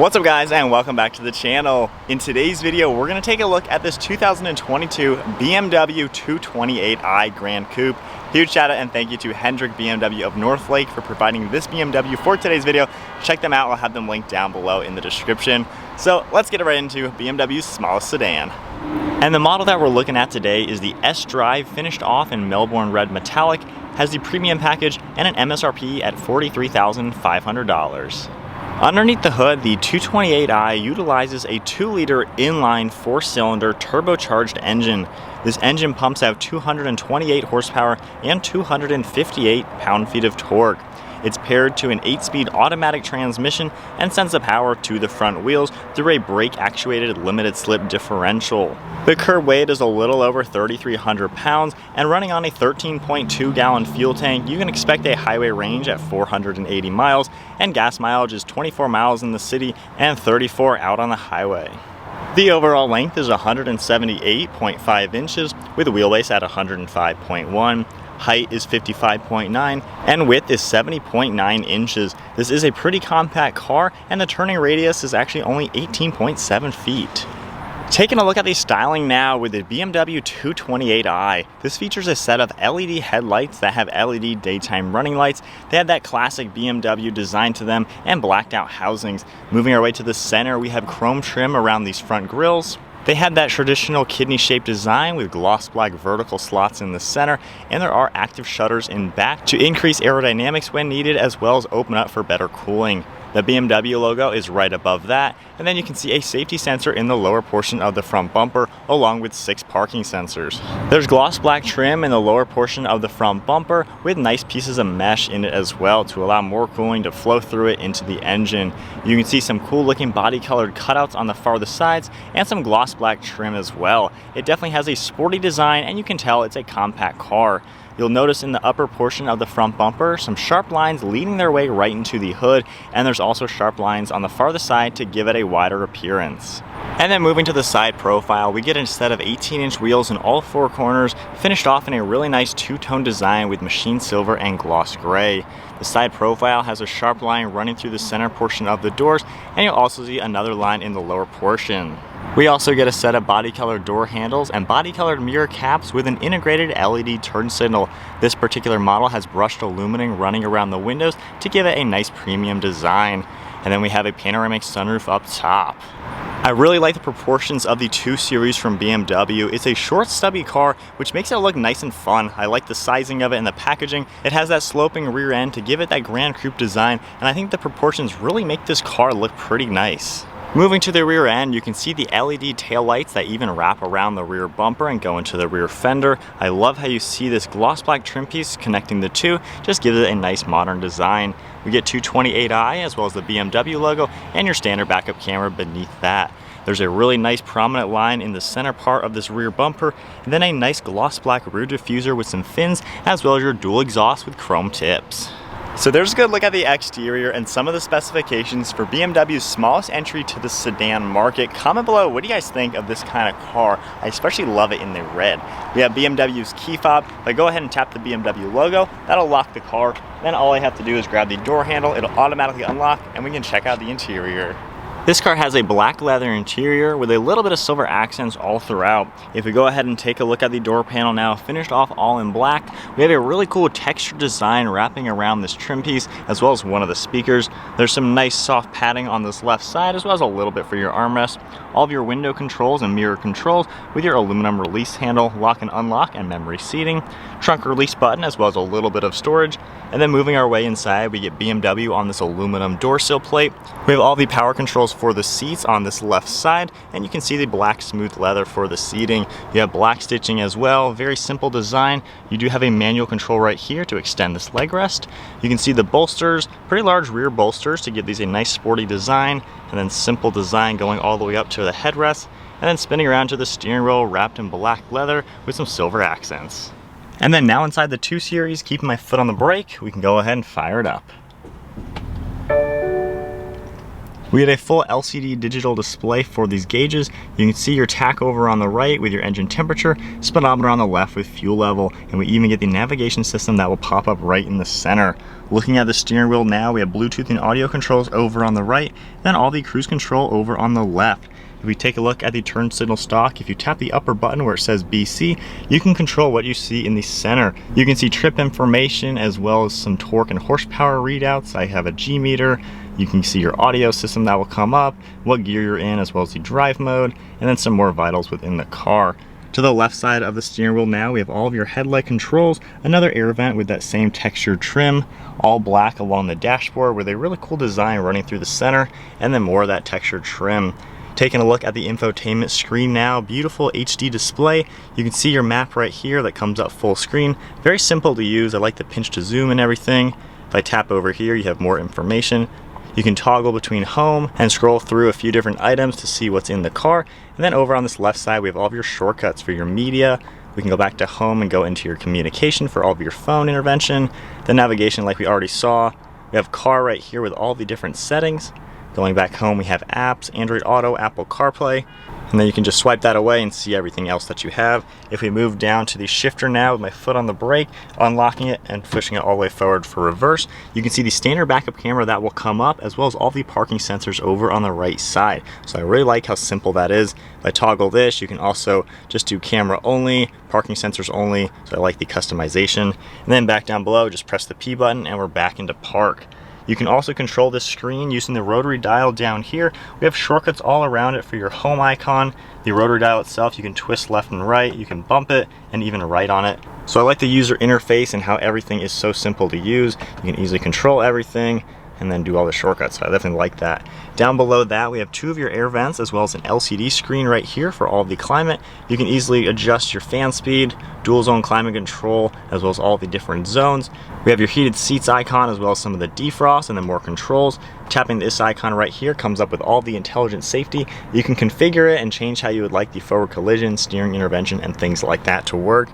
What's up guys, and welcome back to the channel. In today's video, we're going to take a look at this 2022 BMW 228i Gran Coupe. Huge shout out and thank you to Hendrick BMW of Northlake for providing this BMW for today's video. Check them out, I'll have them linked down below in the description. So let's get right into BMW's smallest sedan. And the model that we're looking at today is the xDrive, finished off in Melbourne Red Metallic, has the premium package and an MSRP at $43,500. Underneath the hood, the 228i utilizes a 2-liter inline 4-cylinder turbocharged engine. This engine pumps out 228 horsepower and 258 pound-feet of torque. It's paired to an 8-speed automatic transmission and sends the power to the front wheels through a brake-actuated limited-slip differential. The curb weight is a little over 3,300 pounds, and running on a 13.2-gallon fuel tank, you can expect a highway range at 480 miles, and gas mileage is 24 miles in the city and 34 out on the highway. The overall length is 178.5 inches, with a wheelbase at 105.1. Height is 55.9 and width is 70.9 inches. This is a pretty compact car, and the turning radius is actually only 18.7 feet. Taking a look at the styling now with the BMW 228i. This features a set of LED headlights that have LED daytime running lights. They have that classic BMW design to them and blacked out housings. Moving our way to the center, we have chrome trim around these front grills. They had that traditional kidney-shaped design with gloss black vertical slots in the center, and there are active shutters in back to increase aerodynamics when needed, as well as open up for better cooling. The BMW logo is right above that, and then you can see a safety sensor in the lower portion of the front bumper, along with 6 parking sensors. There's gloss black trim in the lower portion of the front bumper with nice pieces of mesh in it as well to allow more cooling to flow through it into the engine. You can see some cool looking body colored cutouts on the farthest sides and some gloss black trim as well. It definitely has a sporty design, and you can tell it's a compact car. You'll notice in the upper portion of the front bumper some sharp lines leading their way right into the hood, and there's also sharp lines on the farthest side to give it a wider appearance. And then moving to the side profile, we get a set of 18-inch wheels in all 4 corners, finished off in a really nice two-tone design with machine silver and gloss gray. The side profile has a sharp line running through the center portion of the doors, and you'll also see another line in the lower portion. We also get a set of body-colored door handles and body-colored mirror caps with an integrated LED turn signal. This particular model has brushed aluminum running around the windows to give it a nice premium design. And then we have a panoramic sunroof up top. I really like the proportions of the 2 Series from BMW. It's a short, stubby car, which makes it look nice and fun. I like the sizing of it and the packaging. It has that sloping rear end to give it that Gran Coupe design, and I think the proportions really make this car look pretty nice. Moving to the rear end, you can see the LED taillights that even wrap around the rear bumper and go into the rear fender. I love how you see this gloss black trim piece connecting the two, just gives it a nice modern design. We get 228i as well as the BMW logo and your standard backup camera beneath that. There's a really nice prominent line in the center part of this rear bumper, and then a nice gloss black rear diffuser with some fins, as well as your dual exhaust with chrome tips. So there's a good look at the exterior and some of the specifications for BMW's smallest entry to the sedan market. Comment below, what do you guys think of this kind of car? I especially love it in the red. We have BMW's key fob. If I go ahead and tap the BMW logo, that'll lock the car. Then all I have to do is grab the door handle, it'll automatically unlock, and we can check out the interior. This car has a black leather interior with a little bit of silver accents all throughout. If we go ahead and take a look at the door panel now, finished off all in black, we have a really cool textured design wrapping around this trim piece, as well as one of the speakers. There's some nice soft padding on this left side, as well as a little bit for your armrest. All of your window controls and mirror controls with your aluminum release handle, lock and unlock, and memory seating. Trunk release button, as well as a little bit of storage. And then moving our way inside, we get BMW on this aluminum door sill plate. We have all the power controls for the seats on this left side, and you can see the black smooth leather for the seating. You have black stitching as well, very simple design. You do have a manual control right here to extend this leg rest. You can see the bolsters, pretty large rear bolsters to give these a nice sporty design, and then simple design going all the way up to the headrest, and then spinning around to the steering wheel wrapped in black leather with some silver accents. And then now inside the 2 Series, keeping my foot on the brake, we can go ahead and fire it up. We had a full LCD digital display for these gauges. You can see your tachover on the right with your engine temperature, speedometer on the left with fuel level, and we even get the navigation system that will pop up right in the center. Looking at the steering wheel now, we have Bluetooth and audio controls over on the right, then all the cruise control over on the left. If we take a look at the turn signal stalk, if you tap the upper button where it says BC, you can control what you see in the center. You can see trip information as well as some torque and horsepower readouts. I have a G meter. You can see your audio system that will come up, what gear you're in, as well as the drive mode, and then some more vitals within the car. To the left side of the steering wheel now, we have all of your headlight controls, another air vent with that same textured trim, all black along the dashboard with a really cool design running through the center, and then more of that textured trim. Taking a look at the infotainment screen now, beautiful HD display. You can see your map right here that comes up full screen. Very simple to use. I like the pinch to zoom and everything. If I tap over here, you have more information. You can toggle between home and scroll through a few different items to see what's in the car. And then over on this left side, we have all of your shortcuts for your media. We can go back to home and go into your communication for all of your phone intervention. The navigation like we already saw. We have car right here with all the different settings. Going back home, we have apps, Android Auto, Apple CarPlay, and then you can just swipe that away and see everything else that you have. If we move down to the shifter now with my foot on the brake, unlocking it and pushing it all the way forward for reverse, you can see the standard backup camera that will come up as well as all the parking sensors over on the right side. So I really like how simple that is. If I toggle this, you can also just do camera only, parking sensors only, so I like the customization. And then back down below, just press the P button and we're back into park. You can also control this screen using the rotary dial down here. We have shortcuts all around it for your home icon. The rotary dial itself, you can twist left and right, you can bump it, and even write on it. So I like the user interface and how everything is so simple to use. You can easily control everything and then do all the shortcuts. So I definitely like that. Down below that, we have two of your air vents as well as an LCD screen right here for all of the climate. You can easily adjust your fan speed, dual zone climate control, as well as all the different zones. We have your heated seats icon as well as some of the defrost and then more controls. Tapping this icon right here comes up with all the intelligent safety. You can configure it and change how you would like the forward collision, steering intervention, and things like that to work.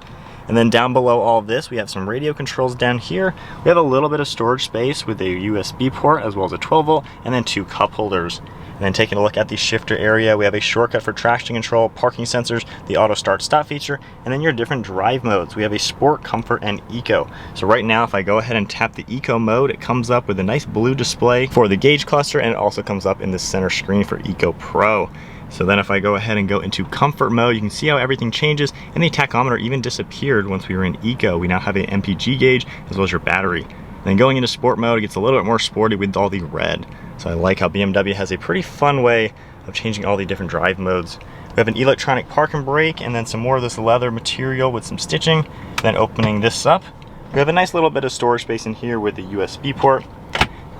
And then down below all of this, we have some radio controls down here. We have a little bit of storage space with a USB port as well as a 12 volt and then two cup holders. And then taking a look at the shifter area, we have a shortcut for traction control, parking sensors, the auto start stop feature, and then your different drive modes. We have a sport, comfort, and eco. So right now, if I go ahead and tap the eco mode, it comes up with a nice blue display for the gauge cluster, and it also comes up in the center screen for Eco Pro. So then if I go ahead and go into comfort mode, you can see how everything changes, and the tachometer even disappeared once we were in eco. We now have an MPG gauge as well as your battery. Then going into sport mode, it gets a little bit more sporty with all the red. So I like how BMW has a pretty fun way of changing all the different drive modes. We have an electronic park and brake, and then some more of this leather material with some stitching. Then opening this up, we have a nice little bit of storage space in here with the USB port.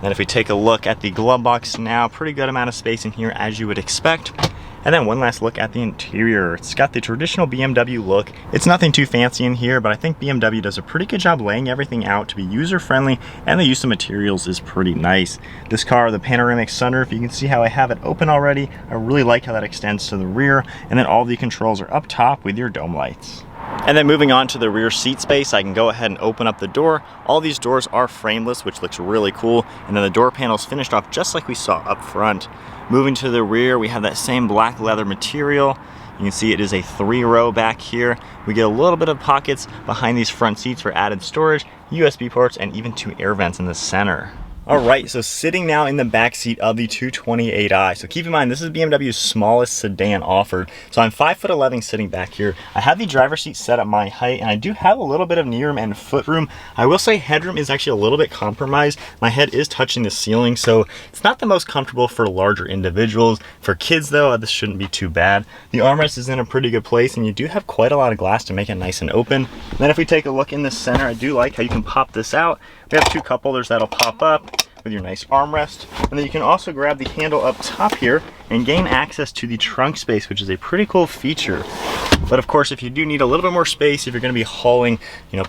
Then if we take a look at the glove box now, pretty good amount of space in here as you would expect. And then one last look at the interior. It's got the traditional BMW look. It's nothing too fancy in here, but I think BMW does a pretty good job laying everything out to be user-friendly, and the use of materials is pretty nice. This car, the panoramic sunroof, you can see how I have it open already. I really like how that extends to the rear, and then all the controls are up top with your dome lights. And then moving on to the rear seat space, I can go ahead and open up the door. All these doors are frameless, which looks really cool. And then the door panel's finished off just like we saw up front. Moving to the rear, we have that same black leather material. You can see it is a 3-row back here. We get a little bit of pockets behind these front seats for added storage, USB ports, and even 2 air vents in the center. All right, so sitting now in the back seat of the 228i. So keep in mind, this is BMW's smallest sedan offered. So I'm 5'11" sitting back here. I have the driver's seat set at my height, and I do have a little bit of knee room and foot room. I will say headroom is actually a little bit compromised. My head is touching the ceiling, so it's not the most comfortable for larger individuals. For kids though, this shouldn't be too bad. The armrest is in a pretty good place, and you do have quite a lot of glass to make it nice and open. And then if we take a look in the center, I do like how you can pop this out. We have 2 cup holders that'll pop up with your nice armrest, and then you can also grab the handle up top here and gain access to the trunk space, which is a pretty cool feature. But of course, if you do need a little bit more space, if you're going to be hauling,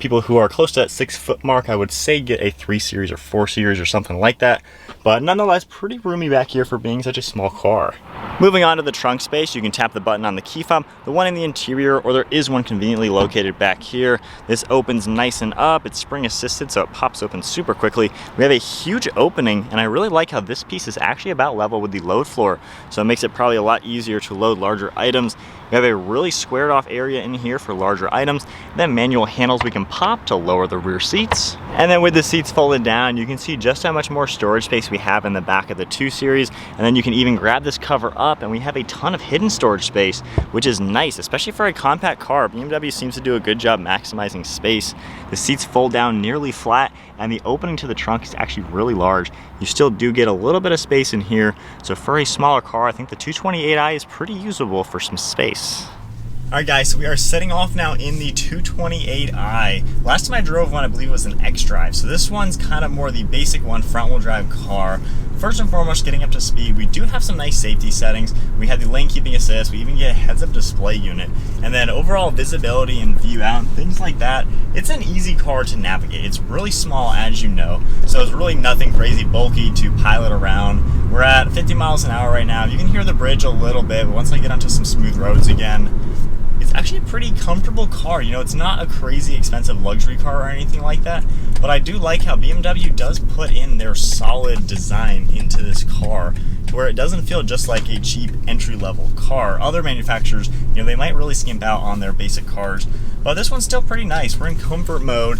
people who are close to that 6 foot mark, I would say get a 3 Series or 4 Series or something like that. but nonetheless pretty roomy back here for being such a small car. Moving on to the trunk space, you can tap the button on the key fob, the one in the interior, or there is one conveniently located back here. This opens nice and up. It's spring assisted, so it pops open super quickly. We have a huge opening, and I really like how this piece is actually about level with the load floor, so it makes it probably a lot easier to load larger items. We have a really squared off area in here for larger items. Then manual handles we can pop to lower the rear seats. And then with the seats folded down, you can see just how much more storage space we have in the back of the 2 Series. And then you can even grab this cover up and we have a ton of hidden storage space, which is nice, especially for a compact car. BMW seems to do a good job maximizing space. The seats fold down nearly flat and the opening to the trunk is actually really large. You still do get a little bit of space in here. So for a smaller car, I think the 228i is pretty usable for some space. Alright guys, so we are setting off now in the 228i. Last time I drove one, I believe it was an xDrive. So this one's kind of more the basic one, front wheel drive car. First and foremost, getting up to speed, we do have some nice safety settings. We have the lane keeping assist, we even get a heads up display unit. And then overall visibility and view out and things like that, it's an easy car to navigate. It's really small, as you know, so it's really nothing crazy bulky to pilot around. We're at 50 miles an hour right now. You can hear the bridge a little bit, but once I get onto some smooth roads again, it's actually a pretty comfortable car. You know, it's not a crazy expensive luxury car or anything like that, but I do like how BMW does put in their solid design into this car to where it doesn't feel just like a cheap entry-level car. Other manufacturers, you know, they might really skimp out on their basic cars, but this one's still pretty nice. We're in comfort mode,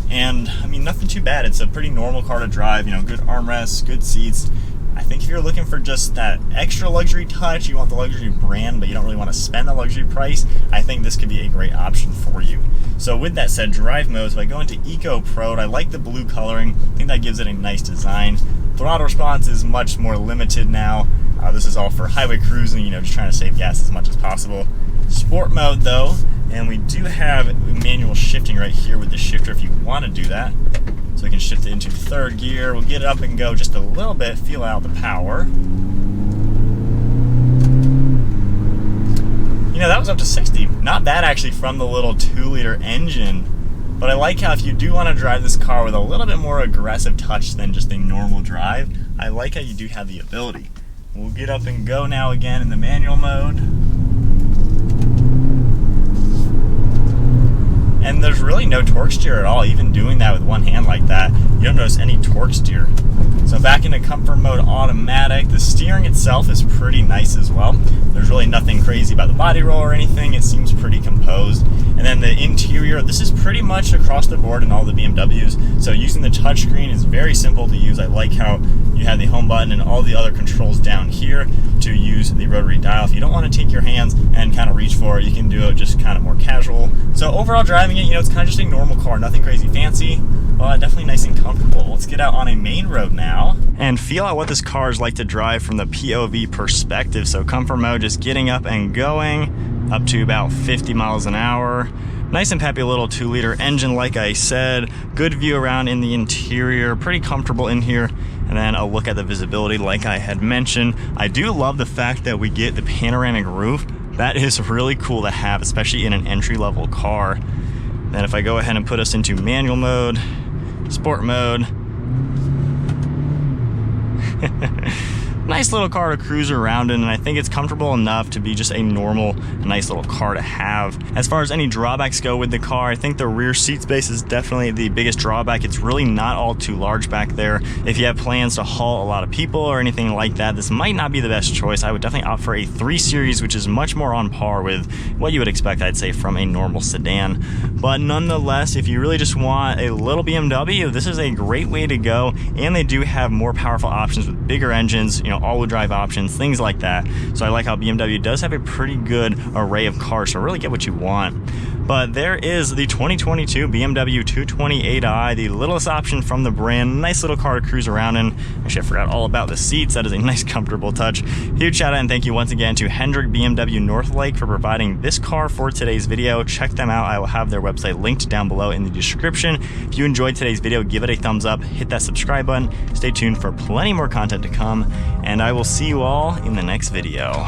and I mean, nothing too bad. It's a pretty normal car to drive, you know, good armrests, good seats. I think if you're looking for just that extra luxury touch, you want the luxury brand, but you don't really want to spend the luxury price, I think this could be a great option for you. So with that said, drive modes, if I go into Eco Pro, I like the blue coloring. I think that gives it a nice design. Throttle response is much more limited now. This is all for highway cruising, you know, just trying to save gas as much as possible. Sport mode though, and we do have manual shifting right here with the shifter if you want to do that. So we can shift it into 3rd gear. We'll get it up and go just a little bit, feel out the power. You know, that was up to 60. Not bad actually from the little 2-liter engine. But I like how if you do want to drive this car with a little bit more aggressive touch than just a normal drive, I like how you do have the ability. We'll get up and go now again in the manual mode. And there's really no torque steer at all. Even doing that with one hand like that, you don't notice any torque steer. So back into comfort mode automatic. The steering itself is pretty nice as well. There's really nothing crazy about the body roll or anything. It seems pretty composed. And then the interior, this is pretty much across the board in all the BMWs. So using the touchscreen is very simple to use. I like how you have the home button and all the other controls down here to use the rotary dial. If you don't want to take your hands and kind of reach for it, you can do it just kind of more casual. So overall driving it, you know, it's kind of just a normal car, nothing crazy fancy, but definitely nice and comfortable. Let's get out on a main road now and feel out what this car is like to drive from the POV perspective. So comfort mode, just getting up and going up to about 50 miles an hour. Nice and peppy little 2-liter engine, like I said. Good view around in the interior, pretty comfortable in here. And then a look at the visibility, like I had mentioned. I do love the fact that we get the panoramic roof. That is really cool to have, especially in an entry-level car. Then if I go ahead and put us into manual mode, sport mode, nice little car to cruise around in, and I think it's comfortable enough to be just a normal, nice little car to have. As far as any drawbacks go with the car, I think the rear seat space is definitely the biggest drawback. It's really not all too large back there. If you have plans to haul a lot of people or anything like that, this might not be the best choice. I would definitely opt for a 3 Series, which is much more on par with what you would expect, I'd say, from a normal sedan. But nonetheless, if you really just want a little BMW, this is a great way to go, and they do have more powerful options with bigger engines, you know, all-wheel drive options, things like that. So I like how BMW does have a pretty good array of cars, so really get what you want. But there is the 2022 BMW 228i, the littlest option from the brand. Nice little car to cruise around in. Actually, I forgot all about the seats. That is a nice, comfortable touch. Huge shout out and thank you once again to Hendrick BMW Northlake for providing this car for today's video. Check them out. I will have their website linked down below in the description. If you enjoyed today's video, give it a thumbs up, hit that subscribe button. Stay tuned for plenty more content to come, and I will see you all in the next video.